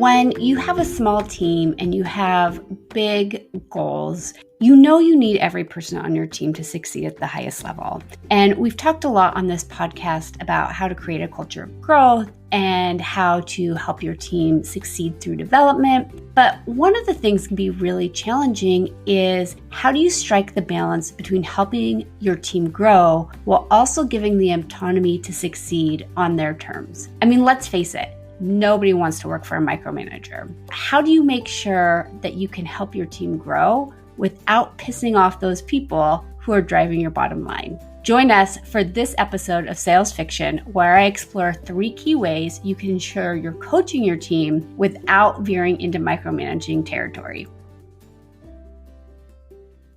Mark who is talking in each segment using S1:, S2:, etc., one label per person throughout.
S1: When you have a small team and you have big goals, you know you need every person on your team to succeed at the highest level. And we've talked a lot on this podcast about how to create a culture of growth and how to help your team succeed through development. But one of the things can be really challenging is how do you strike the balance between helping your team grow while also giving them autonomy to succeed on their terms? I mean, let's face it. Nobody wants to work for a micromanager. How do you make sure that you can help your team grow without pissing off those people who are driving your bottom line? Join us for this episode of Sales Fiction, where I explore 3 key ways you can ensure you're coaching your team without veering into micromanaging territory.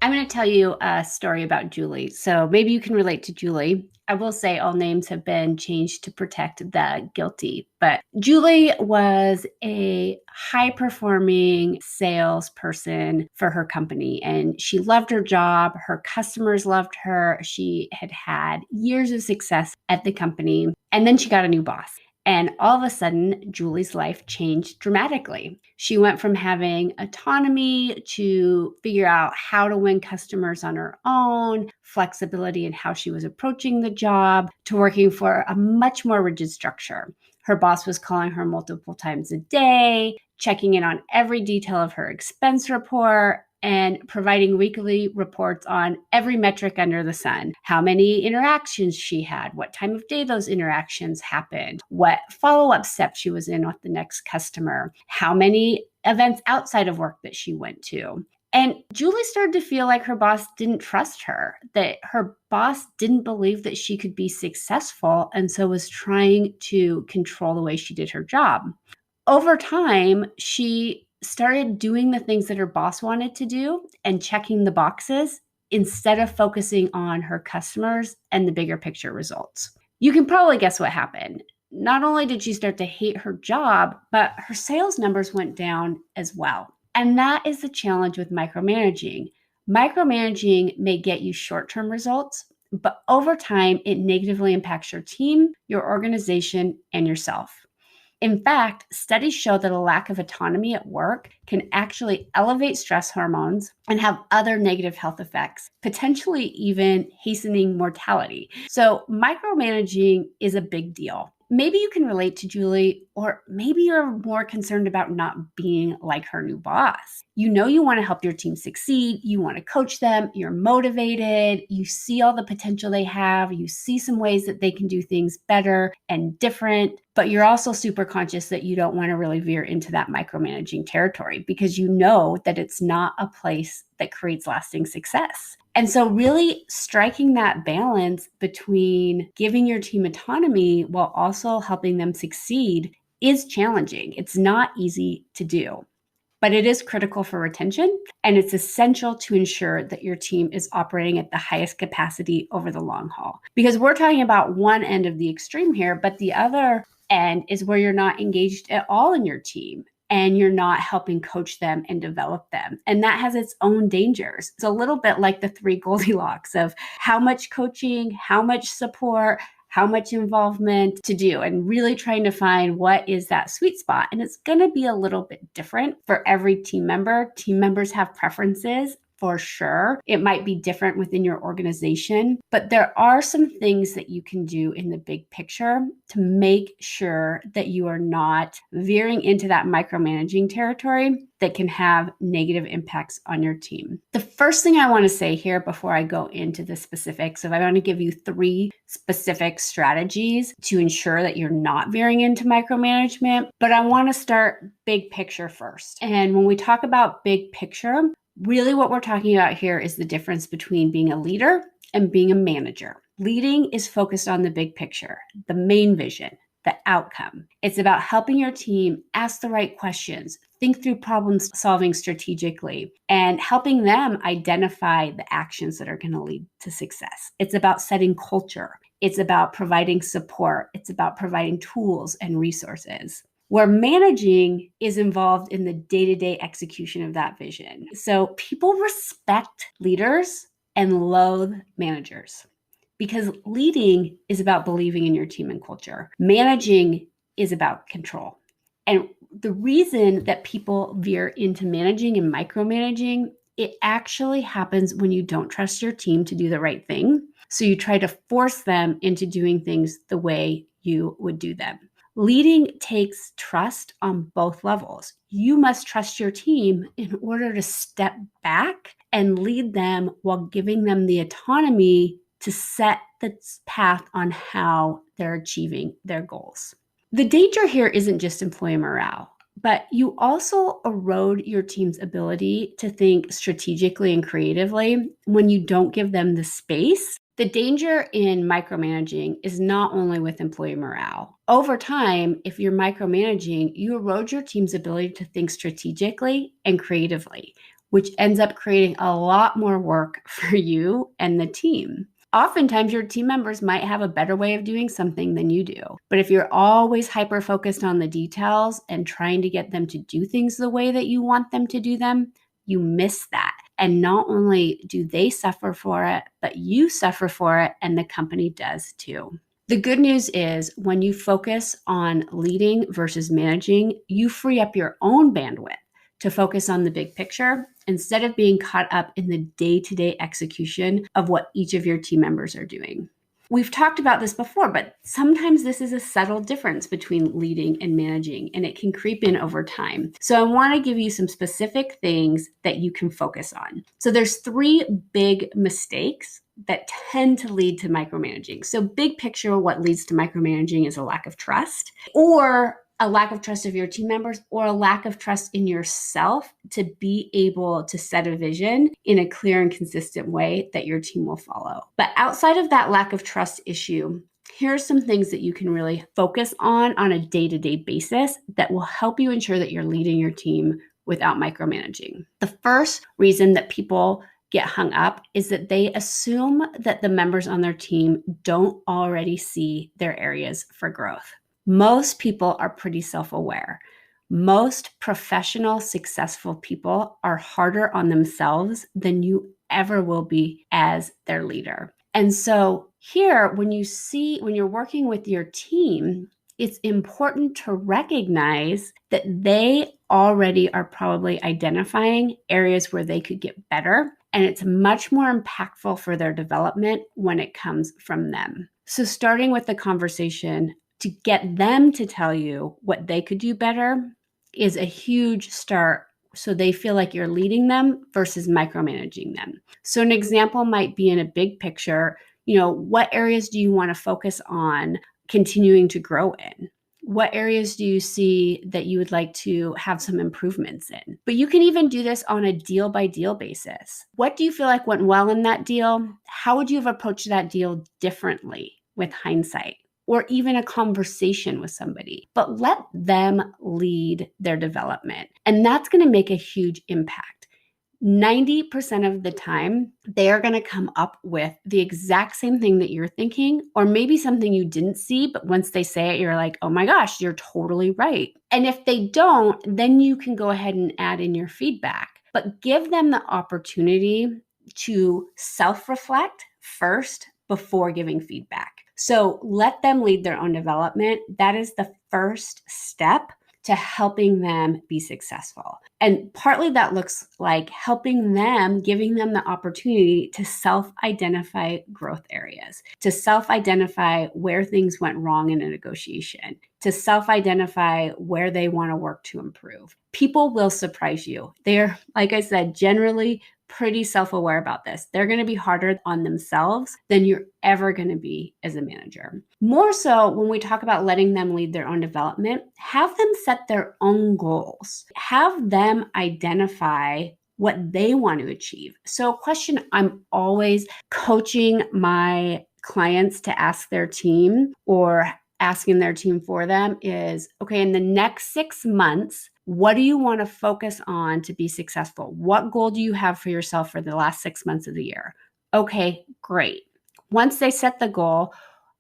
S1: I'm going to tell you a story about Julie. So maybe you can relate to Julie. I will say all names have been changed to protect the guilty, but Julie was a high-performing salesperson for her company, and she loved her job. Her customers loved her. She had had years of success at the company, and then she got a new boss. And all of a sudden, Julie's life changed dramatically. She went from having autonomy to figure out how to win customers on her own, flexibility in how she was approaching the job, to working for a much more rigid structure. Her boss was calling her multiple times a day, checking in on every detail of her expense report, and providing weekly reports on every metric under the sun. How many interactions she had, what time of day those interactions happened, what follow-up steps she was in with the next customer, how many events outside of work that she went to. And Julie started to feel like her boss didn't trust her, that her boss didn't believe that she could be successful, and so was trying to control the way she did her job. Over time, she started doing the things that her boss wanted to do and checking the boxes instead of focusing on her customers and the bigger picture results. You can probably guess what happened. Not only did she start to hate her job, but her sales numbers went down as well. And that is the challenge with micromanaging. Micromanaging may get you short-term results, but over time, it negatively impacts your team, your organization, and yourself. In fact, studies show that a lack of autonomy at work can actually elevate stress hormones and have other negative health effects, potentially even hastening mortality. So micromanaging is a big deal. Maybe you can relate to Julie, or maybe you're more concerned about not being like her new boss. You know you want to help your team succeed. You want to coach them. You're motivated. You see all the potential they have. You see some ways that they can do things better and different, but you're also super conscious that you don't want to really veer into that micromanaging territory because you know that it's not a place that creates lasting success. And so really striking that balance between giving your team autonomy while also helping them succeed is challenging. It's not easy to do, but it is critical for retention, and it's essential to ensure that your team is operating at the highest capacity over the long haul. Because we're talking about one end of the extreme here, but the other end is where you're not engaged at all in your team and you're not helping coach them and develop them. And that has its own dangers. It's a little bit like the 3 Goldilocks of how much coaching, how much support, how much involvement to do, and really trying to find what is that sweet spot. And it's going to be a little bit different for every team member. Team members have preferences. For sure. It might be different within your organization, but there are some things that you can do in the big picture to make sure that you are not veering into that micromanaging territory that can have negative impacts on your team. The first thing I want to say here before I go into the specifics, I want to give you 3 specific strategies to ensure that you're not veering into micromanagement, but I want to start big picture first. And when we talk about big picture, really what we're talking about here is the difference between being a leader and being a manager. Leading is focused on the big picture, the main vision, the outcome. It's about helping your team ask the right questions, think through problem solving strategically, and helping them identify the actions that are going to lead to success. It's about setting culture. It's about providing support. It's about providing tools and resources. Where managing is involved in the day-to-day execution of that vision. So people respect leaders and loathe managers because leading is about believing in your team and culture. Managing is about control. And The reason that people veer into managing and micromanaging, it actually happens when you don't trust your team to do the right thing. So you try to force them into doing things the way you would do them. Leading takes trust on both levels. You must trust your team in order to step back and lead them while giving them the autonomy to set the path on how they're achieving their goals. The danger here isn't just employee morale, but you also erode your team's ability to think strategically and creatively when you don't give them the space. The danger in micromanaging is not only with employee morale. Over time, if you're micromanaging, you erode your team's ability to think strategically and creatively, which ends up creating a lot more work for you and the team. Oftentimes, your team members might have a better way of doing something than you do. But if you're always hyper-focused on the details and trying to get them to do things the way that you want them to do them, you miss that. And not only do they suffer for it, but you suffer for it, and the company does too. The good news is when you focus on leading versus managing, you free up your own bandwidth to focus on the big picture instead of being caught up in the day-to-day execution of what each of your team members are doing. We've talked about this before, but sometimes this is a subtle difference between leading and managing, and it can creep in over time. So I want to give you some specific things that you can focus on. So there's 3 big mistakes that tend to lead to micromanaging. So big picture, what leads to micromanaging is a lack of trust, or a lack of trust of your team members, or a lack of trust in yourself to be able to set a vision in a clear and consistent way that your team will follow. But outside of that lack of trust issue, here are some things that you can really focus on a day-to-day basis that will help you ensure that you're leading your team without micromanaging. The first reason that people get hung up is that they assume that the members on their team don't already see their areas for growth. Most people are pretty self-aware. Most professional, successful people are harder on themselves than you ever will be as their leader. And so here, when you're working with your team, it's important to recognize that they already are probably identifying areas where they could get better. And it's much more impactful for their development when it comes from them. So starting with the conversation to get them to tell you what they could do better is a huge start, so they feel like you're leading them versus micromanaging them. So an example might be in a big picture, what areas do you want to focus on continuing to grow in? What areas do you see that you would like to have some improvements in? But you can even do this on a deal by deal basis. What do you feel like went well in that deal? How would you have approached that deal differently with hindsight? Or even a conversation with somebody, but let them lead their development. And that's going to make a huge impact. 90% of the time, they are going to come up with the exact same thing that you're thinking, or maybe something you didn't see, but once they say it, you're like, oh my gosh, you're totally right. And if they don't, then you can go ahead and add in your feedback, but give them the opportunity to self-reflect first before giving feedback. So let them lead their own development. That is the first step to helping them be successful. And partly that looks like helping them, giving them the opportunity to self-identify growth areas, to self-identify where things went wrong in a negotiation, to self-identify where they want to work to improve. People will surprise you. They're, like I said, generally pretty self-aware about this. They're going to be harder on themselves than you're ever going to be as a manager. More so when we talk about letting them lead their own development, have them set their own goals. Have them identify what they want to achieve. So a question I'm always coaching my clients to ask their team or asking their team for them is, okay, in the next 6 months, what do you want to focus on to be successful? What goal do you have for yourself for the last 6 months of the year? Okay, great. Once they set the goal,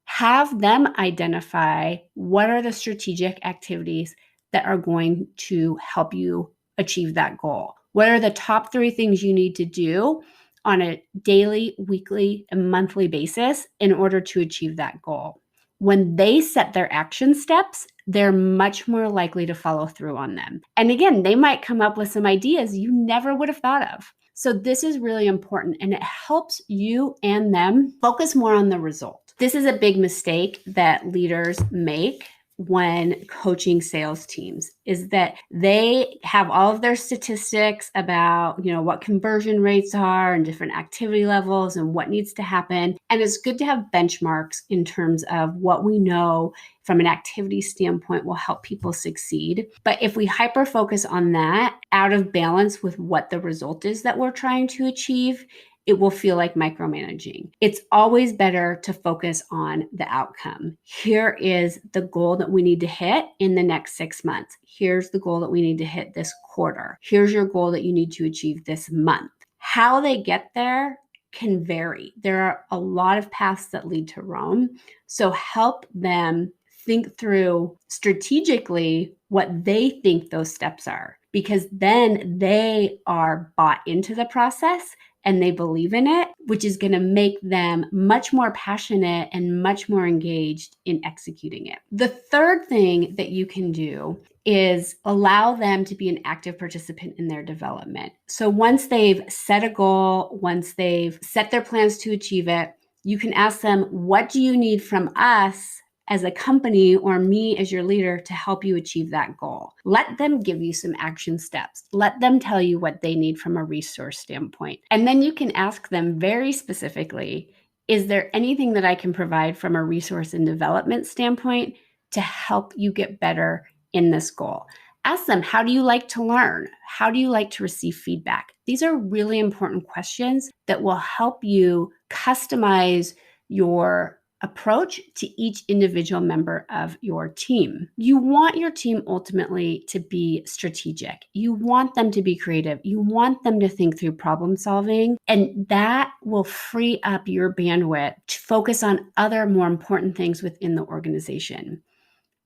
S1: have them identify what are the strategic activities that are going to help you achieve that goal. What are the top 3 things you need to do on a daily, weekly, and monthly basis in order to achieve that goal? when they set their action steps, they're much more likely to follow through on them. And again, they might come up with some ideas you never would have thought of. So this is really important, and it helps you and them focus more on the result. This is a big mistake that leaders make when coaching sales teams, is that they have all of their statistics about, what conversion rates are and different activity levels and what needs to happen. And it's good to have benchmarks in terms of what we know from an activity standpoint will help people succeed. But if we hyper focus on that out of balance with what the result is that we're trying to achieve, it will feel like micromanaging. It's always better to focus on the outcome. Here is the goal that we need to hit in the next 6 months. Here's the goal that we need to hit this quarter. Here's your goal that you need to achieve this month. How they get there can vary. There are a lot of paths that lead to Rome. So help them think through strategically what they think those steps are, because then they are bought into the process and they believe in it, which is going to make them much more passionate and much more engaged in executing it. The third thing that you can do is allow them to be an active participant in their development. So once they've set a goal, once they've set their plans to achieve it, you can ask them, what do you need from us as a company or me as your leader to help you achieve that goal? Let them give you some action steps. Let them tell you what they need from a resource standpoint. And then you can ask them very specifically, is there anything that I can provide from a resource and development standpoint to help you get better in this goal? Ask them, how do you like to learn? How do you like to receive feedback? These are really important questions that will help you customize your approach to each individual member of your team. You want your team ultimately to be strategic. You want them to be creative. You want them to think through problem solving, and that will free up your bandwidth to focus on other more important things within the organization.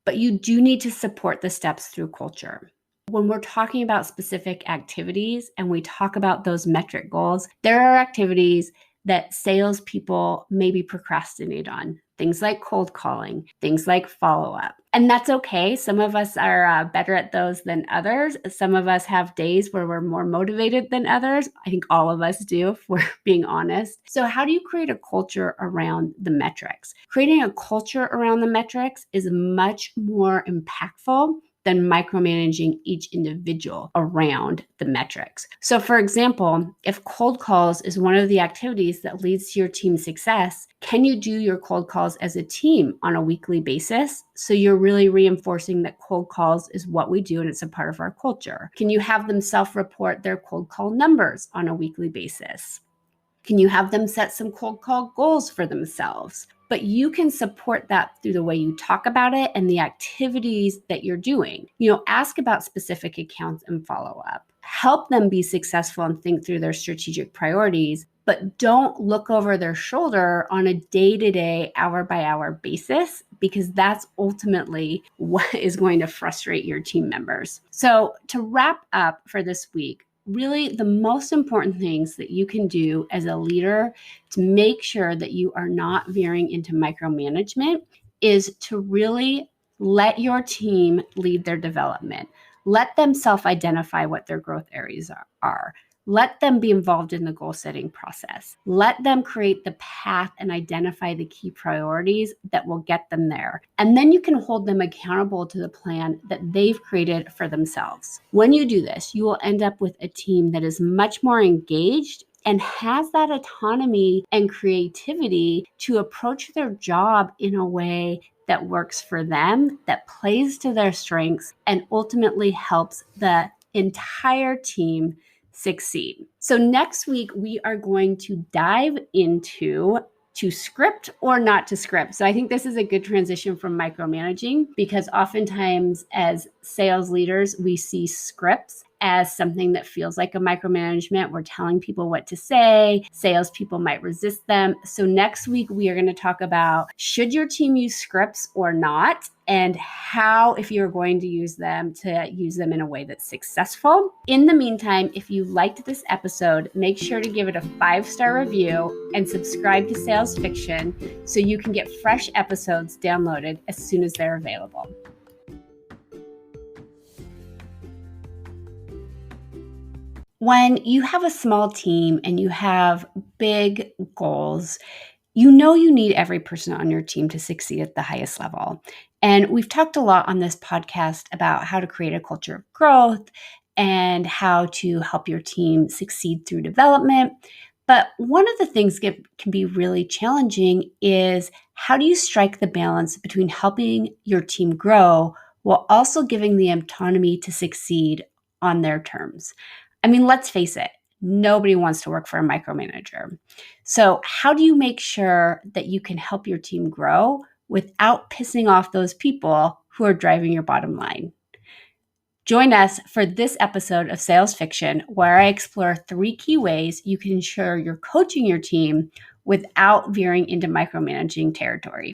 S1: But you do need to support the steps through culture. When we're talking about specific activities and we talk about those metric goals, there are activities that salespeople maybe procrastinate on. Things like cold calling, things like follow-up. And that's okay. Some of us are better at those than others. Some of us have days where we're more motivated than others. I think all of us do, if we're being honest. So how do you create a culture around the metrics? Creating a culture around the metrics is much more impactful than micromanaging each individual around the metrics. So for example, if cold calls is one of the activities that leads to your team's success, can you do your cold calls as a team on a weekly basis? So you're really reinforcing that cold calls is what we do and it's a part of our culture. Can you have them self-report their cold call numbers on a weekly basis? Can you have them set some cold call goals for themselves? But you can support that through the way you talk about it and the activities that you're doing. Ask about specific accounts and follow up. Help them be successful and think through their strategic priorities, but don't look over their shoulder on a day-to-day, hour-by-hour basis, because that's ultimately what is going to frustrate your team members. So to wrap up for this week, really the most important things that you can do as a leader to make sure that you are not veering into micromanagement is to really let your team lead their development. Let them self-identify what their growth areas are. Let them be involved in the goal setting process. Let them create the path and identify the key priorities that will get them there. And then you can hold them accountable to the plan that they've created for themselves. When you do this, you will end up with a team that is much more engaged and has that autonomy and creativity to approach their job in a way that works for them, that plays to their strengths, and ultimately helps the entire team succeed. So next week, we are going to dive into to script or not to script. So I think this is a good transition from micromanaging, because oftentimes as sales leaders, we see scripts as something that feels like a micromanagement. We're telling people what to say. Salespeople might resist them. So next week, we are going to talk about, should your team use scripts or not, and how, if you're going to use them, to use them in a way that's successful. In the meantime, if you liked this episode, make sure to give it a 5-star review and subscribe to Sales Fiction so you can get fresh episodes downloaded as soon as they're available. When you have a small team and you have big goals, you know you need every person on your team to succeed at the highest level. And we've talked a lot on this podcast about how to create a culture of growth and how to help your team succeed through development. But one of the things that can be really challenging is, how do you strike the balance between helping your team grow while also giving them autonomy to succeed on their terms? I mean, let's face it, nobody wants to work for a micromanager. So how do you make sure that you can help your team grow without pissing off those people who are driving your bottom line? Join us for this episode of Sales Fiction, where I explore 3 key ways you can ensure you're coaching your team without veering into micromanaging territory.